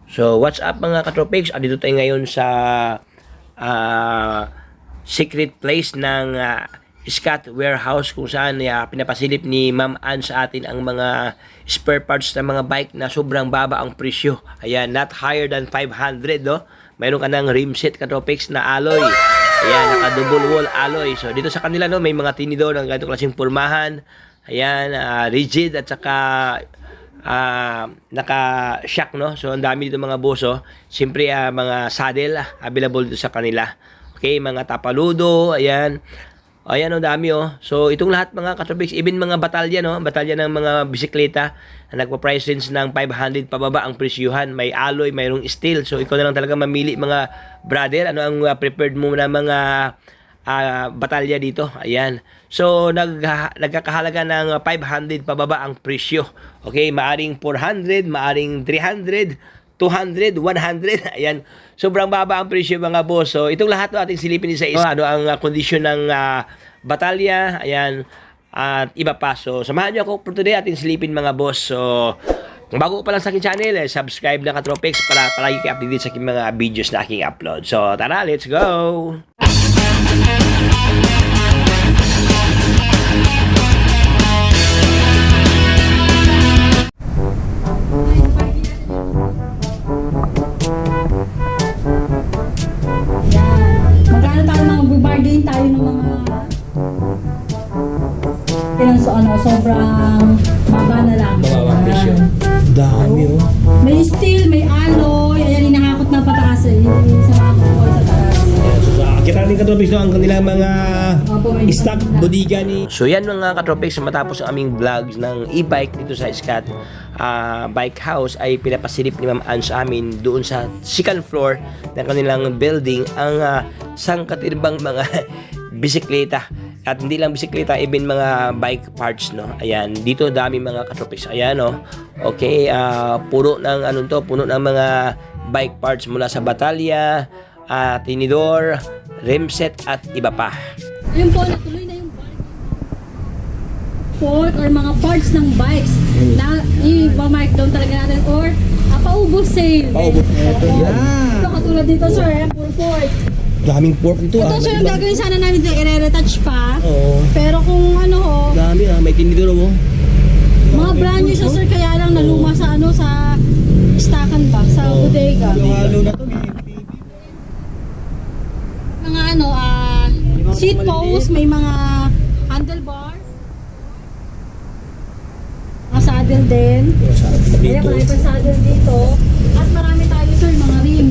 So, what's up mga katropics? Dito tayo ngayon sa secret place ng Scott Warehouse kung saan pinapasilip ni Ma'am Ann sa atin ang mga spare parts ng mga bike na sobrang baba ang presyo. Ayan, not higher than 500, no? Mayroon ka ng rim set katropics na alloy. Ayan, naka double wall alloy. So, dito sa kanila, no, may mga tinidor ng ganito klaseng pormahan. Ayan, rigid at saka naka-shock, no? So, ang dami dito mga boss, oh. Siyempre, mga saddle available dito sa kanila. Okay, mga tapaludo, ayan. Ayan, ang dami, oh. So, itong lahat mga katropics, even mga batalya, no? Batalya ng mga bisikleta na nagpa-price range ng 500 pababa ang presyuhan. May alloy, mayroong steel. So, ikaw na lang talaga mamili mga brother. Ano ang prepared mo na mga batalya dito? Ayan. So, nagkakahalaga ng 500 pababa ang presyo. Okay, maaring 400, maaring 300, 200, 100. Ayan. Sobrang baba ang presyo mga boss. So, itong lahat no, ating silipin isa-isa. Ano ang kondisyon ng batalya. Ayan. At iba pa. So, samahan niyo ako for today ating silipin mga boss. So, kung bago pa lang sa aking channel, subscribe na Katropics para palagi kayo updated sa aking mga videos na aking upload. So, tara, let's go! Magkano tayo mag-bargain tayo ng mga sobrang baba na lang. Mababa ang presyo. Dami, oh. May steel, may alloy, ayan hinahakot na pataas sa mga kukoy sa taas. Kita rin katropics, no, ang kanilang mga Opo, may stock bodega ni... So yan mga katropics, matapos ang aming vlogs ng e-bike dito sa Scott Bike House ay pinapasilip ni Ma'am Ann sa amin doon sa second floor ng kanilang building ang sangkatirbang mga bisikleta. At hindi lang bisikleta, even mga bike parts, no. Ayan, dito dami mga katropics. Ayan, no. Okay, puno ng puno ng mga bike parts mula sa batalya, tinidor, rim set at iba pa. Ayun po, natuloy na yung port or mga parts ng bikes na i-mark down talaga natin or paubos sale. Paubos. Ito katulad dito sir, puro port. Daming pork dito. Ito sir, yung gagawin sana namin dito, i-retouch pa. Oo. Pero kung Dami, may tinidor, oh. mga brand new siya sir, kaya lang naluma sa sa stockan ba, sa bodega. Halo na to, Mga seat post, may mga handlebar. Mga saddle din. Ayan, marami pa saddle dito. At marami tayo sir, mga rim.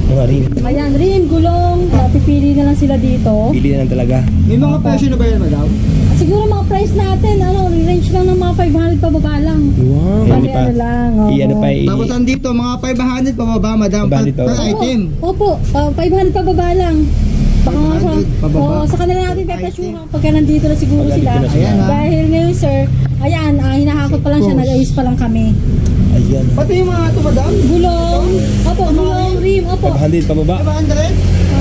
Mga rin. Ayan, rim, gulong. Pipili na lang sila dito. Pili na lang talaga. May mga presyo na ba yan, madam? At siguro mga price natin, range lang ng mga 500 pababa lang. Wow. Bali, ano lang. Ano pa, Tapos andito, mga 500 pababa, madam, per, 500 per item. Opo, 500 pababa lang. Baka nga sa, 500 pababa. sa kanila natin pepesyuhan pagka nandito na siguro Pagka sila. dito na sila. Ayan, ha? Dahil ngayon sir, ayan, hinahakot pa lang siya, nag-ayos pa lang kami. Ayan. Pati yung mga ito, madam? Gulong, opo, gulong, rim, opo. 500 pababa. 500?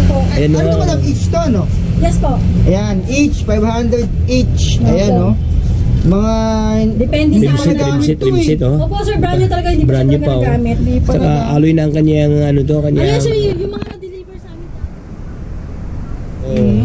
Opo. Ayan, Ano mga... to, madam? Each to, no? Yes po, Ayan, each, 500 each. Ayan, Opo. no? Mga... depende Rim sa set, ano. rim set, rim set, oh. Opo sir, brand new talaga, hindi pa Brand siya new talaga pa, oh. nagamit. Hindi pa Saka alloy na ang kanyang, kanyang... Ayan sir, yung mga na-deliver sa amin.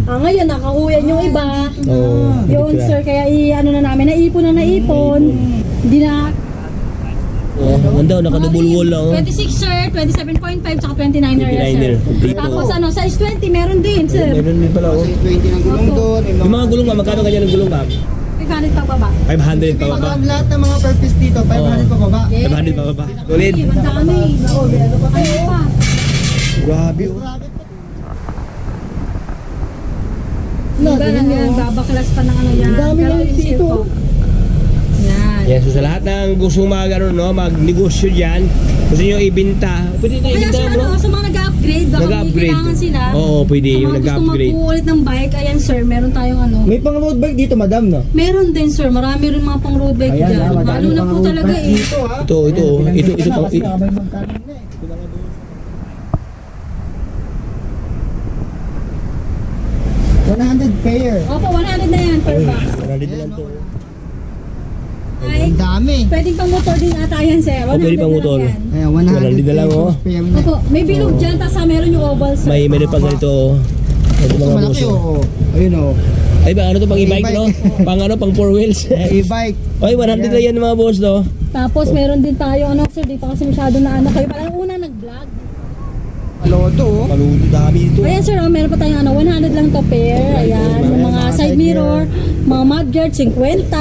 Oh. Ngayon, nakakuyan yung iba. Oo. Yun sir, kaya na namin, naipon na naipon. Hindi na. Oh, ganda, naka-double wall lang, oh. 26 sir, 27.5 saka 29er 29er, sir. dito. Tapos size 20 meron din sir. Meron din pala, oh. Kasi 20 ng gulong Opo. doon. Yung mga gulong, magkano kanya ng gulong, ma'am? 500 pa baba. 500 pa Mga ba? lahat ng mga purpose dito, 500 pababa. 500 pa ba? Solid. Ang dami. Ano pa? Grabe, oh. Iba na yan, babaklas pa ng yan. Ang dami Pero lang in-seal dito. po. Yan. Yan, so sa lahat ng gustong magnegosyo dyan, gusto nyo ibenta, pwede na Kaya ibenta sa mo. sa mga nag-upgrade, baka may kailangan sila. Oo, pwede yung Sa mga nag-upgrade. gusto mag-ulit ng bike, ayan sir, meron tayong May pang road bike dito, madam, no? Meron din sir, marami rin mga pang road bike Ayan, dyan. madami Lalo na pang po road talaga bike eh. dito, ha? Ito, pang... Kasi kabay magkano na, eh. 100 pair. Opo, 100 na yan per box. 100 na lang to. Ang dami. Pwedeng pang motor din ata yan, sir. O, pwede pang 100 na motor. lang yan. Ayan, 100 na lang, oh. Opo, may bilog dyan, tapos meron yung oval, sir. Meron pa ganito. Ito Ito mga malaki, boss. oo. Ayun, oh. Ay ba, ano to, pang e-bike, no? Pang ano, pang 4 wheels. E-bike. Ay, 100 lang yan mga boss, no? Tapos meron din tayo, ano, sir, di pa kasi masyado na ano. Kayo parang una nag-vlog. Lodo, oh. Paluto dami dito. Ayan, sir, meron pa tayong ano, 100 lang to pair. Ayan, yung mga side mirror, mga mudguard, 50,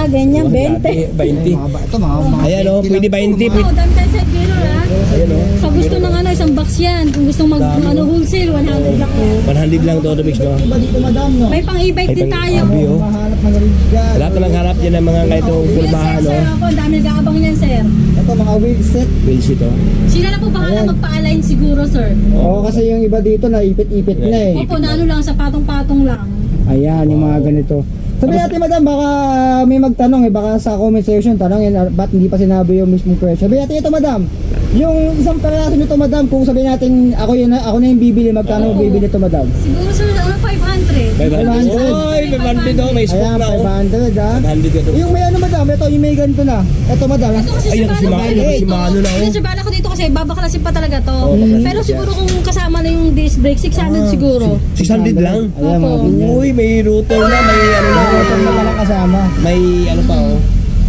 ganyan, 20. 20. Ito, mga Ayan, oh, pwede 20. Oo, dami tayong side mirror, ha. Ayan, oh. Sa gusto ng ano, isang box yan. Kung gusto mag ano, wholesale, 100 lang yan. 100 lang to, Tobix, no? Iba dito, madam, no? May pang e-bike din tayo. Sabi, oh. Mahanap ng rig dyan. Lahat na harap dyan ng mga ganitong Yes, pulbahan, sir, no? sir, ako, ang dami nag-aabang yan, sir. Ito, mga wheel set. Wheels ito. Sila na po bahala magpa-align siguro, sir. Oo, kasi yung iba dito na ipit-ipit na eh. Opo, na ano lang, sa patong-patong lang. Ayan, yung mga ganito. Sabi natin, madam, baka may magtanong eh, baka sa comment section, tanongin, ba't hindi pa sinabi yung mismong presyo. Sabi natin ito, madam, yung isang peraso nito, madam, kung sabihin natin, ako na yung bibili, magkano bibili ito, madam? Siguro, sir, ano, 500. 500. Oy, 500 daw. May spoke Ayan, na, oh. 500, ha? 500 ka to. Yung may ano, madam, ito, yung may ganito na. Ito, madam. Ito kasi Ay, si naku, si Bala Mano, ko dito. si Mano na, oh. Ito, si Bala ko dito kasi babaklasin pa talaga to. babaklasin Pero siya. siguro kung kasama na yung disc brake, 600 siguro. 600 lang. Ayan, mga Opo. ganyan. Uy, may router na, may ano na, Ito na lang kasama. may ano pa, oh.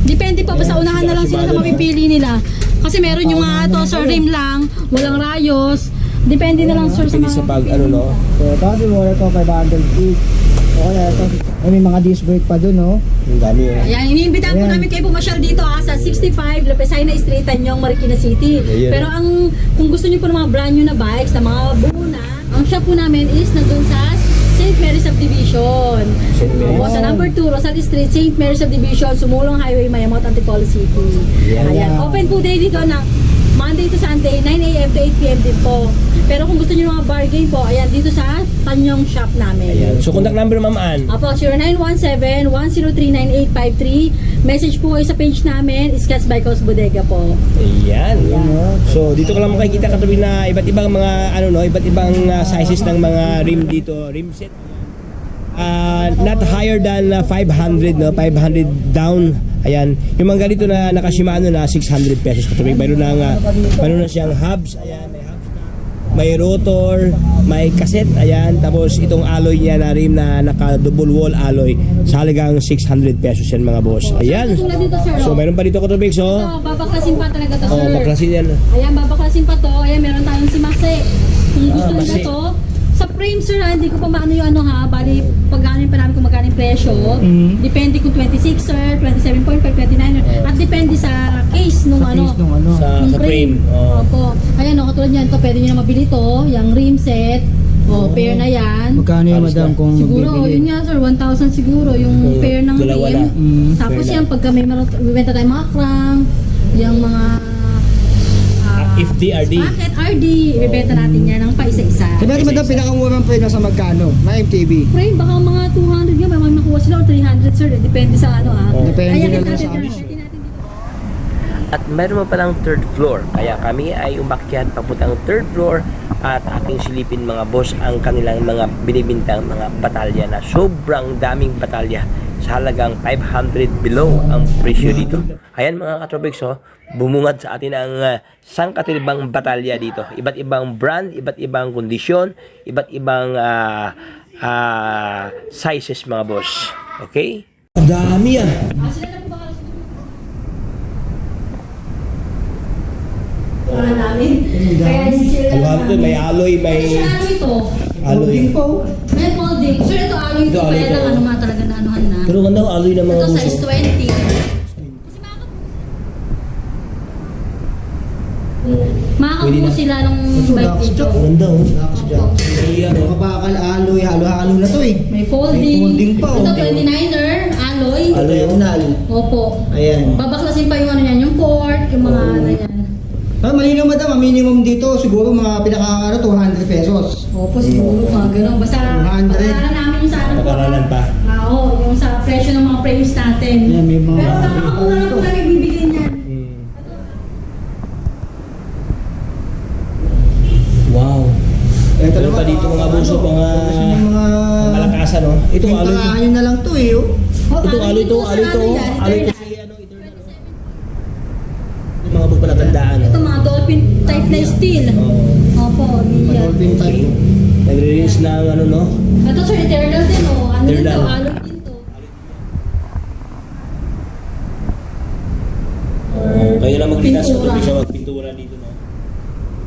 Depende pa, basta unahan na lang sila sa mapipili nila. Kasi meron yung mga to, sir, rim lang, walang rayos. Depende na lang, sir, sa Pwede mga... sa pag, ano, no? So, tapos yung ito, 500 each. Okay, ito. Ay, may mga disc brake pa dun, oh. Ang dami, oh. Ayan, iniimbitahan po Ayan. namin kayo pumasyal dito sa 65 Lapesay na Street, Tanyong, Marikina City. Ayan. Pero kung gusto niyo po ng mga brand new na bikes, na mga Buna, ang shop po namin is nandun sa St. Mary Subdivision. St. Mary. Opo, sa number 2, Rosal Street, St. Mary Subdivision, Sumulong Highway, Mayamot, Antipolo City. Ayan. Open po day dito na Monday to Sunday, 9 a.m. to 8 p.m. din po. Pero kung gusto niyo ng mga bargain po, ayan, dito sa Tanyong shop namin. Ayan. So, contact number, Ma'am Ann. Apo, 0917-103-9853. Message po kayo sa page namin, Scats by Cos Bodega po. Ayan. So, dito ko lang makikita katabi na iba't ibang mga, ano, no, iba't ibang sizes ng mga rim dito. Rim set. Not higher than 500, no? 500 down. Ayan. Yung mga ganito na naka-Shimano na 600 pesos katabi. Mayroon na siyang hubs. Ayan, may hubs na. May rotor, may cassette, ayan. Tapos itong alloy niya na rim na naka-double wall alloy sa halagang 600 pesos yan, mga boss. Ayan. Tulad dito, sir. So, mayroon pa dito katabi, so. Ito, babaklasin pa talaga to, Oh, sir. baklasin yan. Ayan, babaklasin pa to. Ayan, meron tayong si Mase. Kung gusto nila Mase. to, sa frame, sir, hindi ko pa maano yung ano ha. Bali, pagganin pa namin kung magkano yung presyo. Depende kung 26, sir, 27.5, 29. At depende sa case nung ano. Case nung ano. Sa Yung frame. Oh. Opo. Ayan, o, katulad yan. Ito, pwede nyo na mabili to. Yung rim set. O, pair na yan. Magkano yun, Alis madam, na. kung Siguro, bibili? yun nga sir, 1,000 siguro yung Oo, pair ng dalawa rim. na. Tapos Pair yan, pagka may bibenta tayong mga crank, yung mga FDRD. Bakit RD, ibibenta natin yan ng pa isa-isa. Sabi natin, madam, pinakamurang pwede sa magkano? Na MTB. Frame, baka mga 200 yan, may makuha sila o 300 sir, depende sa ano ha. Oo. Depende Kaya na lang natin, sa amin. natin dito. At meron pa palang third floor. Kaya kami ay umakyat papuntang third floor at aking silipin, mga boss, ang kanilang mga binibintang mga batalya na sobrang daming batalya sa halagang 500 below ang presyo dito. Ayan, mga katropics, oh, bumungad sa atin ang sangkatilibang batalya dito. Iba't ibang brand, iba't ibang kondisyon, iba't ibang sizes, mga boss. Okay? Dami ah. Mga namin. Kaya sila Ano to? May alloy, may Ito siya ano ito. alloy. May folding. Sir, ito alloy ito. Ito, alloy Kaya ito. lang ano nga talaga na anuhan na. Pero ganda ang alloy ng mga Ito boss. size 20. Makakabuo sila ng bike dito. Ganda oh. Lakas dyan. May ano. Makabakal, aloy, halo-halo na to eh. May folding. May folding pa, oh. Ito 29er, alloy. Alloy oh. Diagonal. Opo. Ayan. Babaklasin pa yung ano yan, yung port, yung mga ano yan. Malinaw, madam, ang minimum dito siguro mga pinaka 200 pesos. Opo, siguro mga gano'n. Basta 100. pag-aralan namin yung sa ano po. Pag-aralan pa. Oo, yung sa presyo ng mga frames natin. Ayan, may mga- Pero nakakauna lang po namin bibili niyan. Wow. Ito Meron pa naman, dito mga buso, mga yung mga malakasan, no? Ito alloy. Pintahan na lang to eh, oh. Oh, Ito alloy to, sir, alloy to. yan, Alloy to eternal. si ano, eternal. white na steel. Opo, yan. Okay. Nagre-release ng ano, no? Ito sir, eternal din oh. Ano din to? Eternal. Alloy din to. Kayo na maglitas. Pintura. Kung siya magpintura dito, no?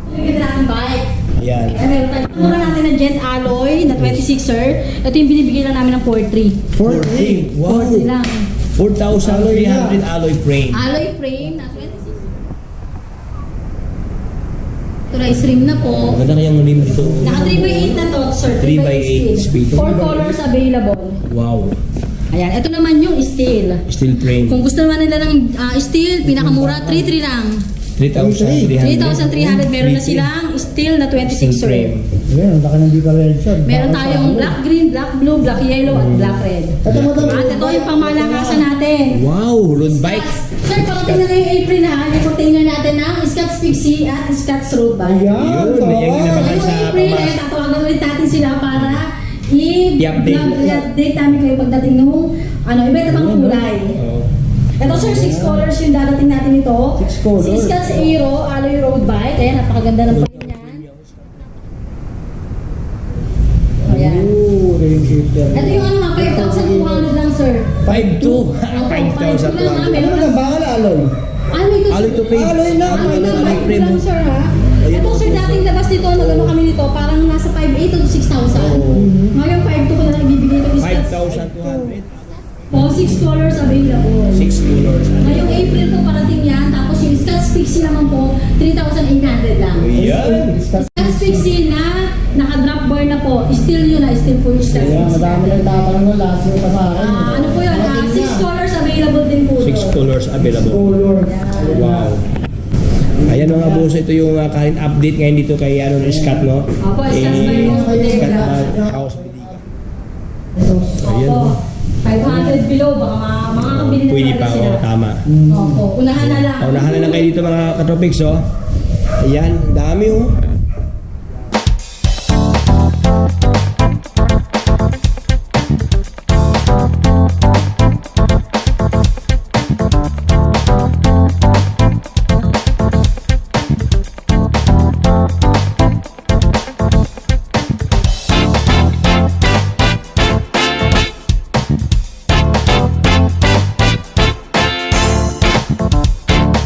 Yung ganda natin bike. Ayan. Ay, meron tayo. Mura natin ng Gent Alloy na 26 sir. Ito yung binibigay lang namin ng 4.3. 40. Wow. 4.3 lang. 4,300 alloy frame. Alloy frame na 26. Ito rice rim na po. Maganda kayang rim dito. Naka 3x8 na to, sir. 3x8 speed. 4 colors available. Wow. Ayan, ito naman yung steel. Steel frame. Kung gusto naman nila ng steel, pinakamura, 3.3 lang. 3,300. 3,300. Meron na silang steel na 26, Steel sir. frame. Ayan, ang laki ng differential. Meron tayong black green, black blue, black yellow, at black red. Ito madam. At ito yung pangmalakasan natin. Wow, road bike. Sir, parating na ngayong April na, yung container natin ng Scotch Pixie at Scotch Road Bike. Ayan. Yun, yan yung naman Ngayong sa April, pamas. tatawagan ulit natin sila para I-update. i-update namin kayo pagdating nung iba-iba pang kulay. Oh. Ito sir, 6 colors yung dadating natin ito. 6 colors. Si Scotch Aero, alloy road bike. Ayan, napakaganda ng frame niyan. Ayan. Ooh, rain shifter. Ito yung 5,200 lang sir. 5,200. 5,200 lang ha. Ano Meron madam, bakal alloy? Alloy to Alloy to frame. Alloy na. Alloy na, Alloy bike frame. lang sir ha. Ito sir, dating labas dito, nagano kami nito, parang nasa 5,800 to 6,000. Ngayon 5,200 ko na lang ibibigay ito. 5,200. Po, 6 colors available. 6 colors. Ngayong April po parating yan, tapos yung Scotch Pixie naman po, 3,800 lang. Ayan. Scotch Pixie na naka-drop bar na po, still yun na, still po yung Scotch Ayan, Pixie. madami lang tatanong mo. Last year pa sa akin. Ano po yun, 6 colors available din po. 6 colors available. Color. Wow. Ayan mga boss, ito yung current update ngayon dito kay Scott, no? Opo, Scott by yung Scott Bodega. House Bodega. Opo, Ayan, no? 500 below, baka makakabili na Pwede talaga pa, sila. tama. Opo, unahan na lang. Unahan na lang kayo dito mga katropics, oh. Ayan, dami, oh.